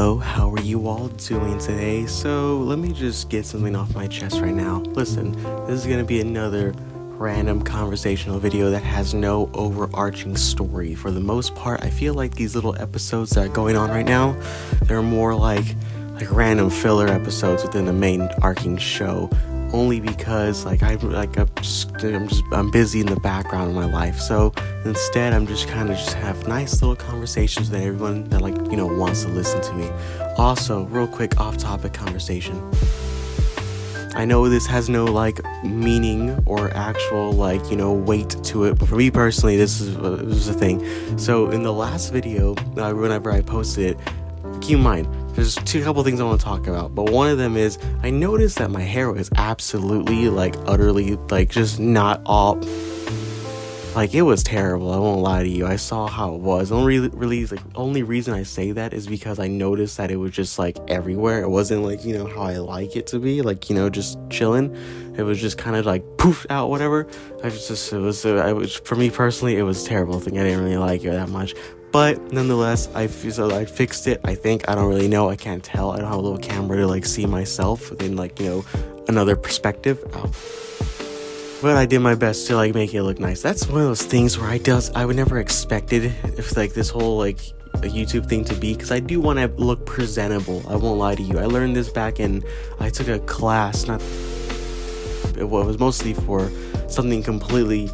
Hello, how are you all doing today? So let me just get something off my chest right now. Listen, this is gonna be another random conversational video that has no overarching story. For the most part, I feel like these little episodes that are going on right now, they're more like random filler episodes within the main arcing show. Only because I'm busy in the background of my life. So instead, I'm just kind of have nice little conversations with everyone that wants to listen to me. Also, real quick off-topic conversation. I know this has no meaning or actual weight to it, but for me personally, this is a thing. So in the last video, whenever I posted it, keep in mind, there's a couple things I want to talk about, but one of them is I noticed that my hair was absolutely utterly just not all it was terrible. I won't lie to you. I saw how it was. Only reason I say that is because I noticed that it was just everywhere. It wasn't how I like it to be, just chilling. It was just kind of poof out, whatever. For me personally, it was a terrible thing. I didn't really like it that much. But nonetheless, I fixed it. I don't really know. I can't tell. I don't have a little camera to see myself in another perspective. But I did my best to make it look nice. That's one of those things where I would never expected if this whole a YouTube thing to be, because I do want to look presentable. I won't lie to you. I learned this back in, I took a class, it was mostly for something completely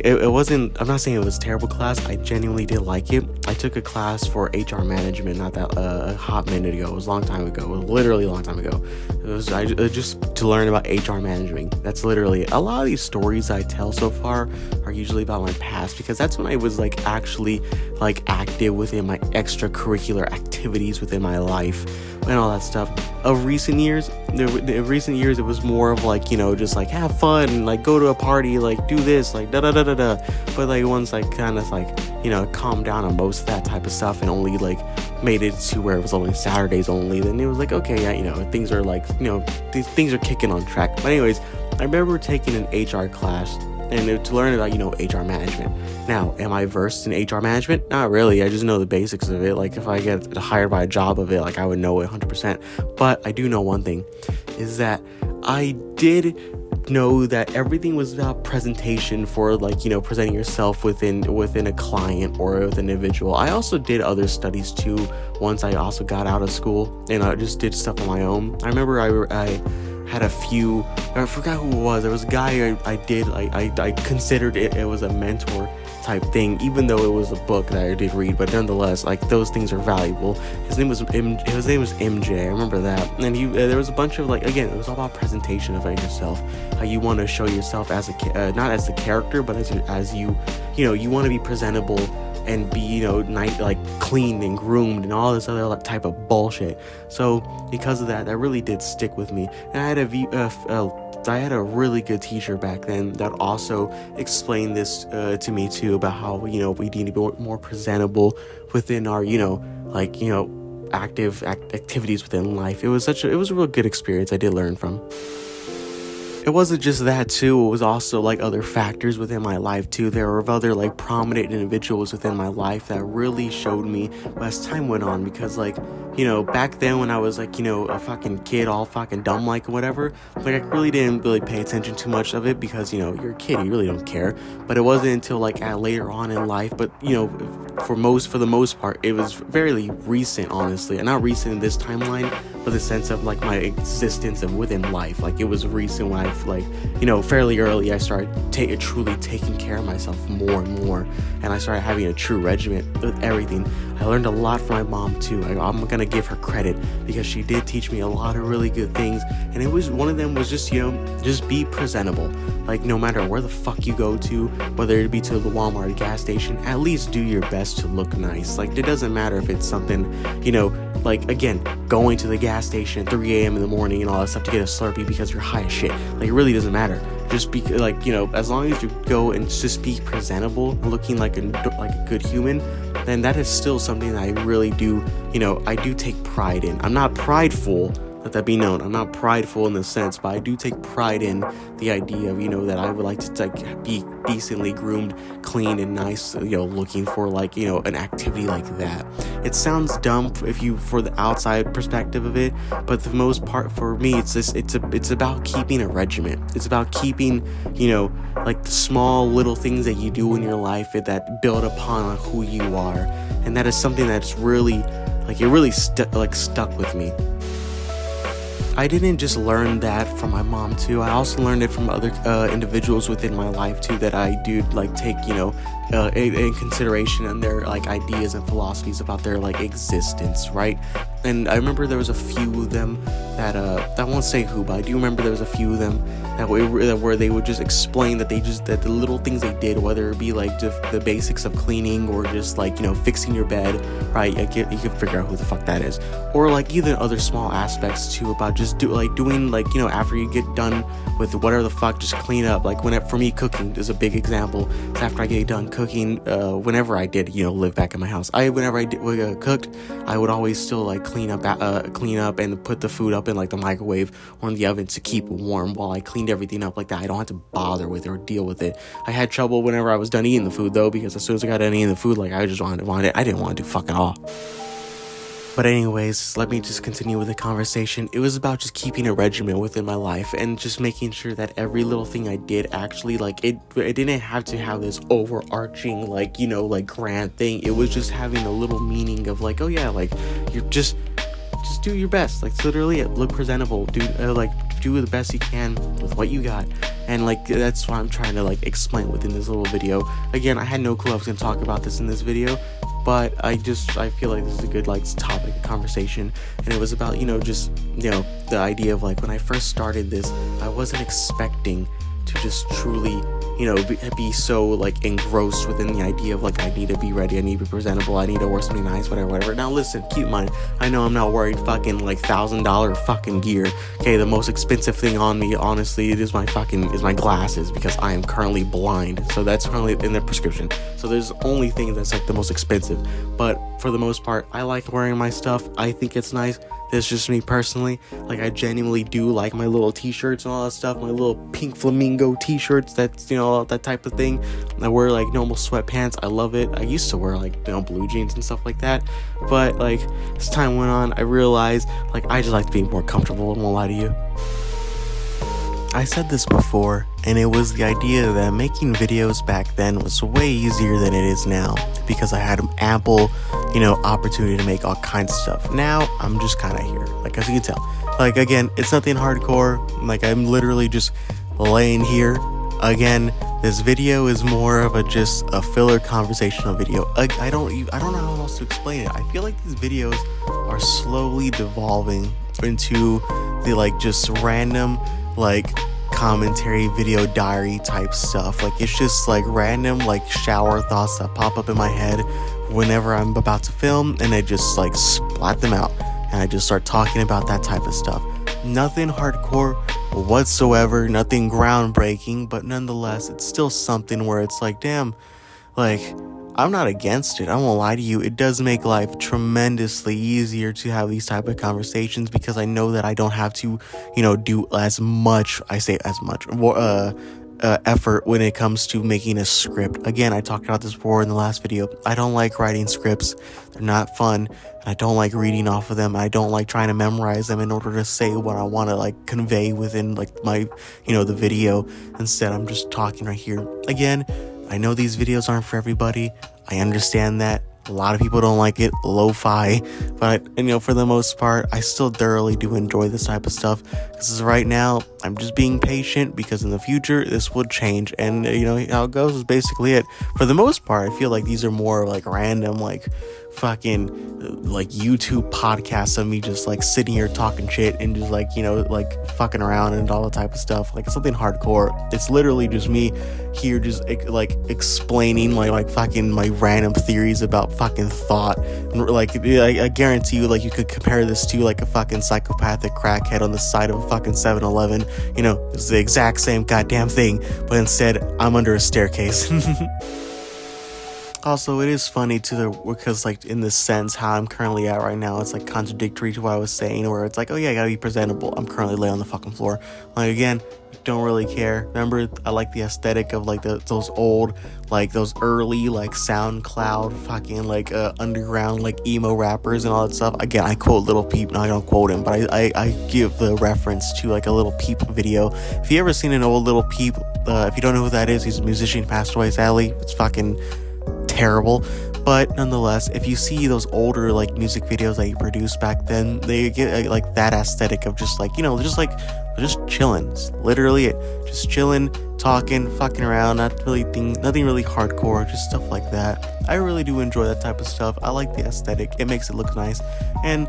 it wasn't, I'm not saying it was a terrible class. I genuinely did like it. I took a class for HR management, not that a hot minute ago. It was a long time ago. It was literally a long time ago. It was just to learn about HR management. That's literally a lot of these stories I tell so far are usually about my past, because that's when I was actually active within my extracurricular activities within my life and all that stuff. Of recent years, it was more of just have fun and go to a party, do this, da da da da da. But once I kind of calmed down on most of that type of stuff and only made it to where it was only Saturdays only, then it was okay, yeah, things are these things are kicking on track. But anyways, I remember taking an HR class and to learn about HR management. Now, am I versed in HR management? Not really. I just know the basics of it. If I get hired by a job of it, I would know it 100%. But I do know one thing, is that I did know that everything was about presentation for presenting yourself within a client or with an individual. I also did other studies too once I also got out of school, and I just did stuff on my own. I remember I had a few, I forgot who it was. There was a guy I considered it was a mentor type thing, even though it was a book that I did read, but nonetheless, those things are valuable. His name was MJ. I remember that. And there was a bunch of again, it was all about presentation of yourself, how you want to show yourself as not as the character, but as you want to be presentable and be clean and groomed and all this other type of bullshit. So because of that really did stick with me. And I had a really good teacher back then that also explained this to me too, about how we need to be more presentable within our active activities within life. It was a real good experience I did learn from. It wasn't just that too, it was also other factors within my life too. There were other prominent individuals within my life that really showed me as time went on, because back then when I was a fucking kid, all fucking dumb or whatever, I really didn't really pay attention too much of it, because you're a kid, you really don't care. But it wasn't until later on in life, but for the most part, it was fairly recent, honestly. And not recent in this timeline, but the sense of my existence and within life. It was recent when I fairly early I started truly taking care of myself more and more, and I started having a true regimen with everything. I learned a lot from my mom too. I'm gonna give her credit, because she did teach me a lot of really good things, and it was one of them was just just be presentable. No matter where the fuck you go to, whether it be to the Walmart gas station, at least do your best to look nice. It doesn't matter if it's something again, going to the gas station at 3 a.m. in the morning and all that stuff to get a Slurpee because you're high as shit. It really doesn't matter. Just be as long as you go and just be presentable, looking like a good human, then that is still something that I really do I do take pride in. I'm not prideful, Let that be known. I'm not prideful in the sense, but I do take pride in the idea of, that I would like to like be decently groomed, clean, and nice, looking for like, an activity like that. It sounds dumb for the outside perspective of it, but the most part for me, it's about keeping a regiment. It's about keeping, like the small little things that you do in your life that build upon who you are. And that is something that's really, like, it really stuck with me. I didn't just learn that from my mom too. I also learned it from other individuals within my life too, that I do like take, in consideration and their like ideas and philosophies about their like existence, right? And I remember there was a few of them that I won't say who, but I do remember there was a few of them where they would just explain that the little things they did, whether it be like just the basics of cleaning or just like fixing your bed, right? You can figure out who the fuck that is, or like even other small aspects too about just doing like after you get done with whatever the fuck, just clean up. Like for me, cooking is a big example. So after I get done cooking, whenever I did live back in my house, whenever I did cooked, I would always still like clean up and put the food up in like the microwave or in the oven to keep it warm while I cleaned everything up like that. I don't have to bother with it or deal with it. I had trouble whenever I was done eating the food though, because as soon as I got done eating the food, like I just wanted it. I didn't want to do fucking all. But anyways, let me just continue with the conversation. It was about just keeping a regimen within my life and just making sure that every little thing I did actually, like, it didn't have to have this overarching, like, like grand thing. It was just having a little meaning of like, oh yeah, like, you're just do your best. Like, literally, look presentable. Do the best you can with what you got. And like, that's what I'm trying to like explain within this little video. Again, I had no clue I was going to talk about this in this video, but I feel like this is a good like topic of conversation. And it was about the idea of like, when I first started this, I wasn't expecting to just truly be so like engrossed within the idea of like, I need to be ready, I need to be presentable, I need to wear something nice, whatever. Now listen, keep in mind, I know I'm not wearing fucking like $1,000 fucking gear. Okay, the most expensive thing on me, honestly, is my glasses, because I am currently blind. So that's currently in the prescription. So there's only thing that's like the most expensive. But for the most part, I like wearing my stuff. I think it's nice. That's just me personally. Like, I genuinely do like my little t-shirts and all that stuff, my little pink flamingo t-shirts, that's that type of thing. I wear like normal sweatpants. I love it. I used to wear like blue jeans and stuff like that, but like as time went on, I realized like I just like to be more comfortable. I won't lie to you. I said this before, and it was the idea that making videos back then was way easier than it is now, because I had ample, opportunity to make all kinds of stuff. Now, I'm just kind of here, like, as you can tell. Like, again, it's nothing hardcore. Like, I'm literally just laying here. Again, this video is more of just a filler conversational video. I don't know how else to explain it. I feel like these videos are slowly devolving into the, like, just random, like, commentary video diary type stuff. Like, it's just like random like shower thoughts that pop up in my head whenever I'm about to film, and I just like splat them out and I just start talking about that type of stuff. Nothing hardcore whatsoever, nothing groundbreaking, but nonetheless it's still something where it's like, damn, like, I'm not against it. I won't lie to you. It does make life tremendously easier to have these type of conversations, because I know that I don't have to, do as much effort when it comes to making a script. Again, I talked about this before in the last video. I don't like writing scripts. They're not fun. And I don't like reading off of them. I don't like trying to memorize them in order to say what I want to like convey within like my, the video. Instead, I'm just talking right here. Again, I know these videos aren't for everybody. I understand that. A lot of people don't like it, lo-fi, but for the most part, I still thoroughly do enjoy this type of stuff. Because right now, I'm just being patient, because in the future, this would change, and how it goes is basically it. For the most part, I feel like these are more like random, like fucking like YouTube podcasts of me just like sitting here talking shit and just like like fucking around and all that type of stuff. Like, it's something hardcore. It's literally just me here just like explaining like fucking my random theories about fucking thought. And like, I guarantee you, like, you could compare this to like a fucking psychopathic crackhead on the side of a fucking 7-Eleven. It's the exact same goddamn thing, but instead I'm under a staircase. Also, it is funny because like in the sense how I'm currently at right now, it's like contradictory to what I was saying, where it's like, oh yeah, I gotta be presentable. I'm currently laying on the fucking floor. Like again, don't really care. Remember, I like the aesthetic of like those old, like those early like SoundCloud fucking like underground like emo rappers and all that stuff. Again, I quote Lil Peep. No, I don't quote him, but I give the reference to like a Lil Peep video. If you ever seen an old Lil Peep, if you don't know who that is, he's a musician, passed away sadly. It's fucking terrible. But nonetheless, if you see those older like music videos that he produced back then, they get like that aesthetic of just like, just chilling. It's literally it. Just chilling, talking, fucking around, nothing really hardcore, just stuff like that. I really do enjoy that type of stuff. I like the aesthetic. It makes it look nice. And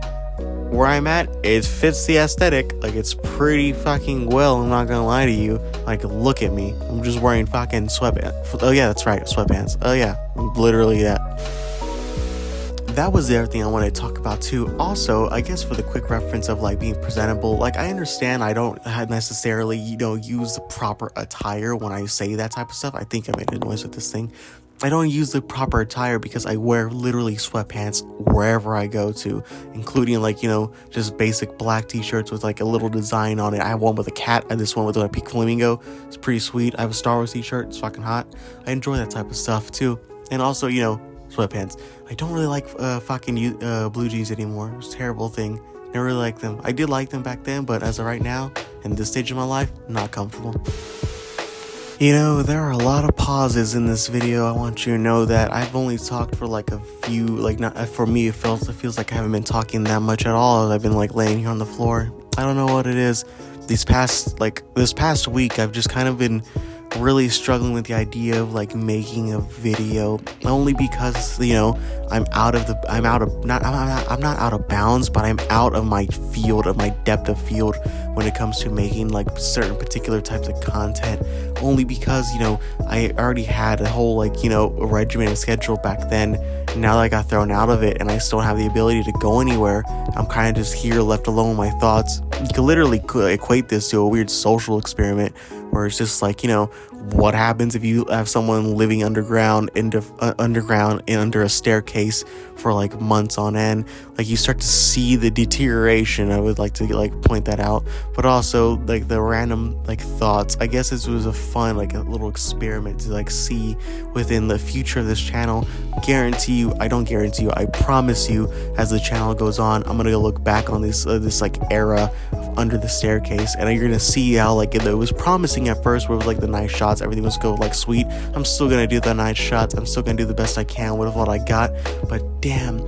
where I'm at, it fits the aesthetic. Like, it's pretty fucking well, I'm not gonna lie to you. Like, look at me. I'm just wearing fucking sweatpants. Oh yeah, that's right, sweatpants. Oh yeah, literally that. That was the other thing I wanted to talk about too. Also, I guess for the quick reference of like being presentable, like I understand I don't necessarily, use the proper attire when I say that type of stuff. I think I made a noise with this thing. I don't use the proper attire because I wear literally sweatpants wherever I go to, including like, just basic black t-shirts with like a little design on it. I have one with a cat and this one with a pink flamingo. It's pretty sweet. I have a Star Wars t-shirt. It's fucking hot. I enjoy that type of stuff too. And also, sweatpants. I don't really like fucking blue jeans anymore. It's a terrible thing. Never really liked them. I did like them back then, but as of right now, in this stage of my life, not comfortable. There are a lot of pauses in this video. I want you to know that I've only talked for like a few, like not for me, it feels like I haven't been talking that much at all. I've been like laying here on the floor. I don't know what it is. This past week, I've just kind of been really struggling with the idea of like making a video, only because I'm not out of bounds, but I'm out of my field, of my depth of field when it comes to making like certain particular types of content, only because I already had a whole a regimented schedule back then. Now that I got thrown out of it and I still don't have the ability to go anywhere, I'm kind of just here left alone with my thoughts. You could literally equate this to a weird social experiment where it's just like, what happens if you have someone living underground and under a staircase for like months on end? Like, you start to see the deterioration. I would like to point that out, but also like the random thoughts. I guess this was a fun a little experiment to see within the future of this channel. I promise you, as the channel goes on, I'm gonna look back on this era of Under the Staircase, and you're gonna see how it was promising at first, where it was the nice shots, everything was go sweet. I'm still gonna do the nice shots. I'm still gonna do the best I can with what I got, but damn,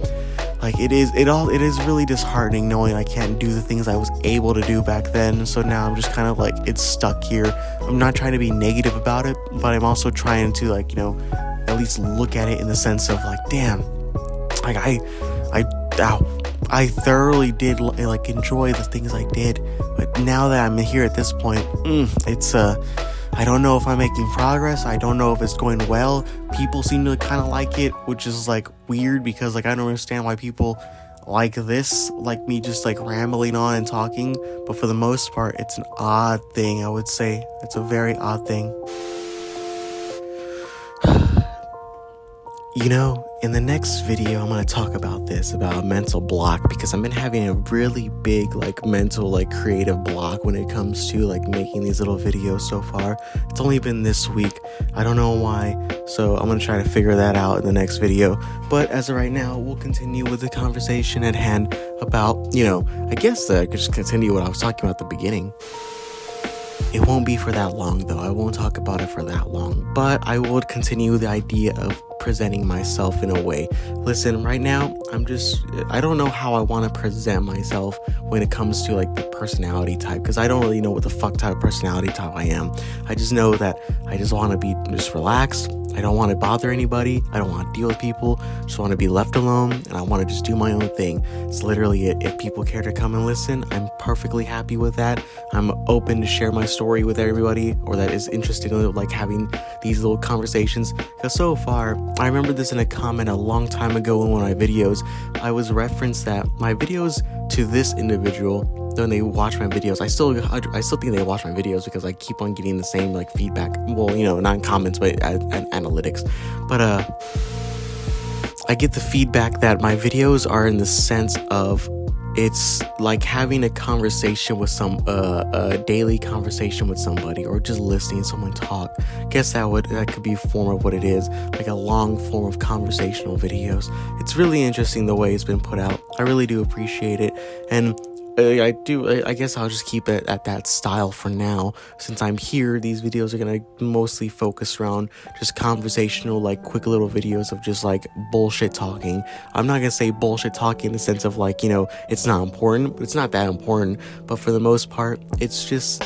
it is really disheartening knowing I can't do the things I was able to do back then. So now I'm just kind of it's stuck here. I'm not trying to be negative about it, but I'm also trying to at least look at it in the sense of damn, I thoroughly did enjoy the things I did, but now that I'm here at this point, it's I don't know if I'm making progress. I don't know if it's going well. People seem to kind of like it, which is weird, because I don't understand why people like this, like me just rambling on and talking. But for the most part, it's an odd thing. I would say it's a very odd thing. In the next video, I'm going to talk about a mental block, because I've been having a really big, mental, creative block when it comes to, making these little videos so far. It's only been this week. I don't know why, so I'm going to try to figure that out in the next video. But as of right now, we'll continue with the conversation at hand about, I guess I could just continue what I was talking about at the beginning. It won't be for that long, though. I won't talk about it for that long, but I will continue the idea of presenting myself in a way. Listen, right now, I don't know how I want to present myself when it comes to the personality type, because I don't really know what the fuck type of personality type I am. I just know that I just want to be just relaxed. I don't want to bother anybody. I don't want to deal with people. I just want to be left alone, and I want to just do my own thing. It's literally it. If people care to come and listen, I'm perfectly happy with that. I'm open to share my story with everybody, or that is interested in having these little conversations. Because so far, I remember this in a comment a long time ago in one of my videos. I was referenced that my videos to this individual, when they watch my videos, I still think they watch my videos, because I keep on getting the same feedback. Well, not in comments, but analytics. But I get the feedback that my videos are in the sense of it's like having a conversation with a daily conversation with somebody, or just listening to someone talk. Guess that could be a form of what it is, like a long form of conversational videos. It's really interesting the way it's been put out. I really do appreciate it, and I guess I'll just keep it at that style for now. Since I'm here, these videos are gonna mostly focus around just conversational, like quick little videos of just like bullshit talking. I'm not gonna say bullshit talking in the sense of like, it's not important, but it's not that important. But for the most part, it's just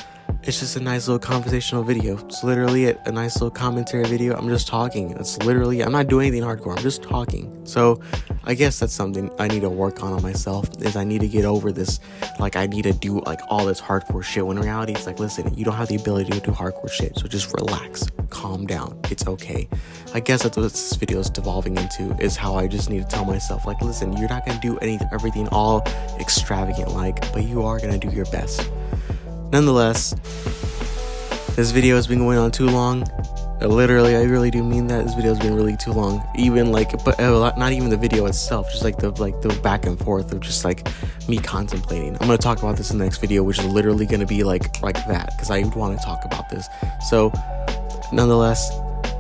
a nice little conversational video. It's literally a nice little commentary video. I'm just talking. I'm not doing anything hardcore. I'm just talking. So I guess that's something I need to work on myself, is I need to get over this. Like, I need to do like all this hardcore shit, when in reality it's like, listen, you don't have the ability to do hardcore shit. So just relax, calm down. It's okay. I guess that's what this video is devolving into, is how I just need to tell myself, like, listen, you're not going to do everything all extravagant but you are going to do your best. Nonetheless, this video has been going on too long. I really do mean that. This video has been really too long. Even not even the video itself, just like the back and forth of just like me contemplating. I'm gonna talk about this in the next video, which is literally gonna be like that, because I want to talk about this. So, nonetheless,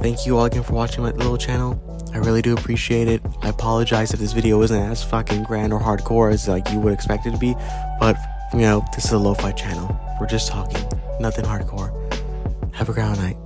thank you all again for watching my little channel. I really do appreciate it. I apologize if this video isn't as fucking grand or hardcore as like you would expect it to be, but this is a lo-fi channel. We're just talking, nothing hardcore. Have a great night.